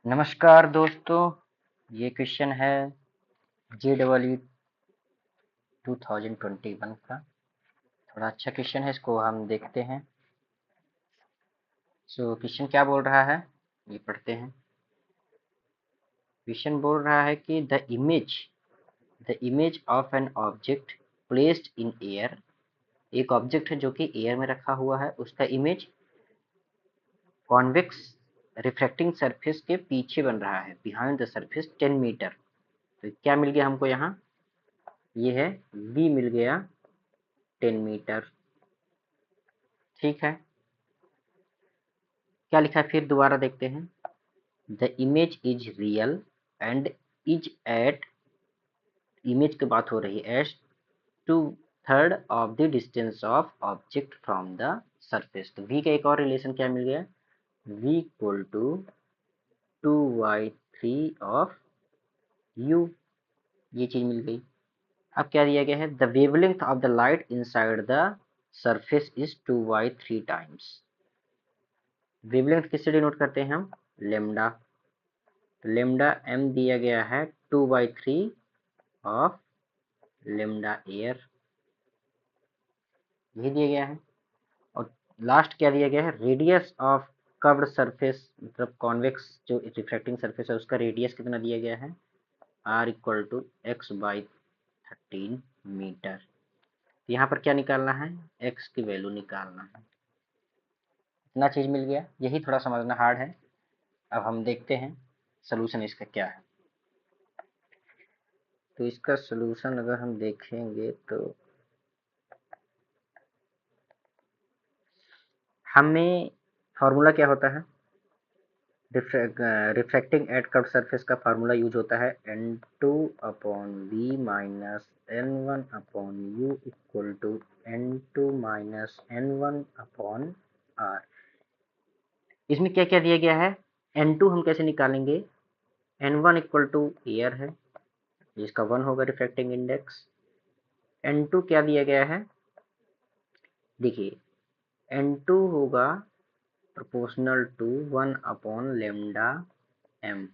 नमस्कार दोस्तों, ये क्वेश्चन है JEE 2021 का। थोड़ा अच्छा क्वेश्चन है, इसको हम देखते हैं। क्वेश्चन क्या बोल रहा है, ये पढ़ते हैं। क्वेश्चन बोल रहा है कि the image of an object placed in air. एक ऑब्जेक्ट है जो कि एयर में रखा हुआ है, उसका इमेज कॉन्वेक्स रिफ्रैक्टिंग सरफेस के पीछे बन रहा है, बिहाइंड द सरफेस 10 मीटर। तो क्या मिल गया हमको यहाँ, ये है v मिल गया 10 मीटर। ठीक है, क्या लिखा है फिर दोबारा देखते हैं। The image is real and is at, image की बात हो रही है, at 2/3 of the distance of object from the surface. तो v का एक और रिलेशन क्या मिल गया, v equal to 2/3 of u, ये चीज मिल गई। अब क्या दिया गया है, the wavelength of the light inside the surface is 2/3 times. Wavelength किससे डिनोट करते हैं हम, लेमडा। लेमडा m दिया गया है 2/3 ऑफ लेमडा एयर, यही दिया गया है। और लास्ट क्या दिया गया है, रेडियस ऑफ कर्व्ड सरफेस, मतलब कॉन्वेक्स जो रिफ्रैक्टिंग सरफेस है उसका रेडियस कितना दिया गया है, r equal to x/13 metre. यहाँ पर क्या निकालना है, x की वैल्यू निकालना है। इतना चीज मिल गया, यही थोड़ा समझना हार्ड है। अब हम देखते हैं सोल्यूशन इसका क्या है। तो इसका सोल्यूशन अगर हम देखेंगे तो हमें फार्मूला क्या होता है, रिफ्रैक्टिंग एट कर्व सरफेस का फार्मूला यूज होता है n2/v minus n1/u equal to n2 minus n1/r। इसमें क्या क्या दिया गया है, n2 हम कैसे निकालेंगे, n1 इक्वल टू एयर है, जिसका 1 होगा रिफ्रैक्टिंग इंडेक्स। n2 क्या दिया गया है, देखिए n2 होगा प्रोपोर्शनल टू 1/लेमडा m।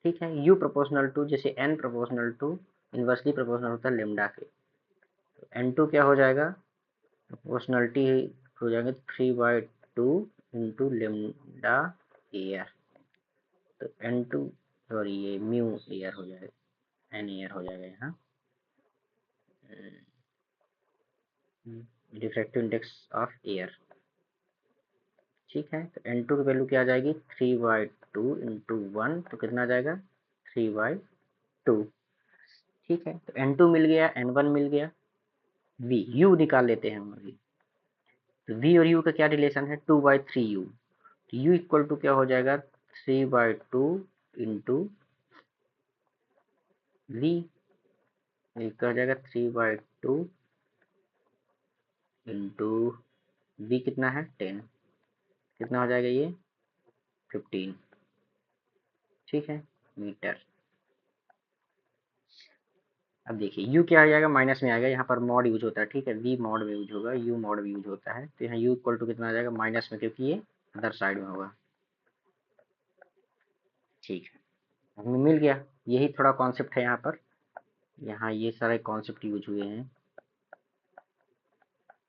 ठीक है, u प्रोपोर्शनल टू, जैसे n proportional to inversely proportional होता है लेमडा के। तो n2 क्या हो जाएगा, प्रोपोर्शनलिटी हो जाएंगे 3/2 इंटू लेमडा एयर। तो n2 सॉरी ये म्यू एयर हो जाएगा, n एयर हो जाएगा यहाँ, रिफ्रैक्टिव इंडेक्स ऑफ एयर। ठीक है, तो n2 की वैल्यू क्या आ जाएगी, 3/2 इंटू 1, तो कितना आ जाएगा 3/2। ठीक है, तो n2 मिल गया, n1 मिल गया, v u निकाल लेते हैं हम अभी। तो v और u का क्या रिलेशन है, 2/3u। तो u इक्वल टू क्या हो जाएगा, 3/2 इंटू v, क्या हो जाएगा 3/2 इंटू v कितना है 10, कितना हो जाएगा ये 15। ठीक है, मीटर। अब देखिए u क्या आ जाएगा, माइनस में आएगा, यहाँ पर मॉड यूज होता है। ठीक है, v मॉड में यूज होगा, u मॉड में यूज होता है। तो यहाँ u इक्वल टू कितना आ जाएगा, माइनस में, क्योंकि ये अदर साइड में होगा। ठीक है, हमें मिल गया, यही थोड़ा कॉन्सेप्ट है यहाँ पर, यहाँ ये सारे कॉन्सेप्ट यूज हुए हैं।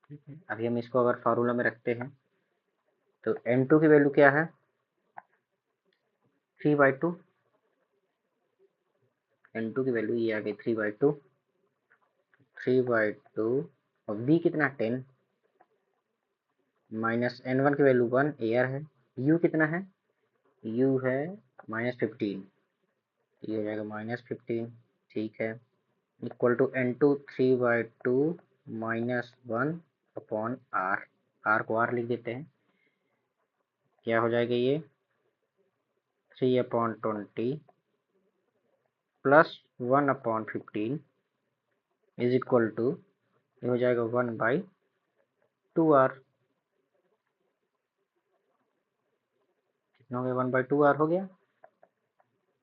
ठीक है, अभी हम इसको अगर फार्मूला में रखते हैं तो n2 की वैल्यू क्या है, 3/2। n2 की वैल्यू ये आ गई 3/2, 3/2। और v कितना 10, माइनस n1 की वैल्यू 1 एयर है, u कितना है, u है -15, ये हो जाएगा -15। ठीक है, equal to n2 3/2 -1/r, r को r लिख देते हैं, क्या हो जाएगा ये 3/20 प्लस 1/15 इज इक्वल टू, ये हो जाएगा 1/2r। कितना हो गया, 1/2r हो गया।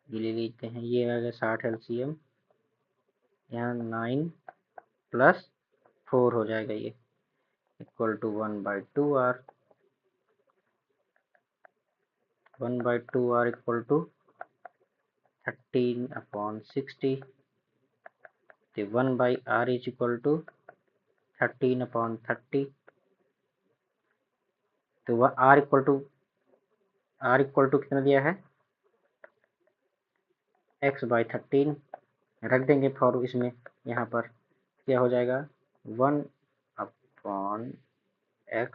ये ले लेते हैं, ये आ गया 60 LCM, यहाँ 9 प्लस 4 हो जाएगा ये, equal to 1/2r। 1/2r equal to 13/60, तो 1/r इज इक्वल टू 13/30, तो वह r इक्वल टू कितना दिया है, x/13 रख देंगे फॉर इसमें, यहाँ पर क्या हो जाएगा 1/x,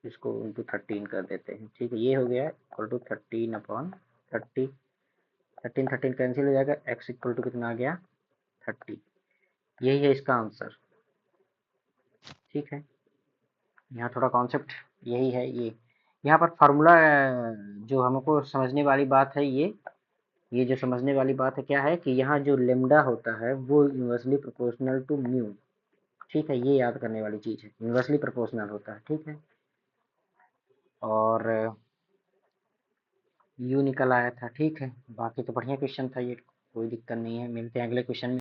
इसको इंटू 13 कर देते हैं, ठीक है, ये हो गया इक्वल टू 13/30, 13 कैंसिल हो जाएगा, x इक्वल टू कितना आ गया 30, यही है इसका आंसर, ठीक है। यहाँ थोड़ा कॉन्सेप्ट यही है, ये यहाँ पर फार्मूला जो हमको समझने वाली बात है, ये जो समझने वाली बात है क्या है कि यहाँ जो लेमडा होता है वो इन्वर्सली प्रोपोर्शनल टू म्यू, ठीक है, ये याद करने वाली चीज़ है, इन्वर्सली प्रोपोर्शनल होता है, ठीक है। और यू निकल आया था, ठीक है, बाकी तो बढ़िया क्वेश्चन था ये, कोई दिक्कत नहीं है, मिलते हैं अगले क्वेश्चन में।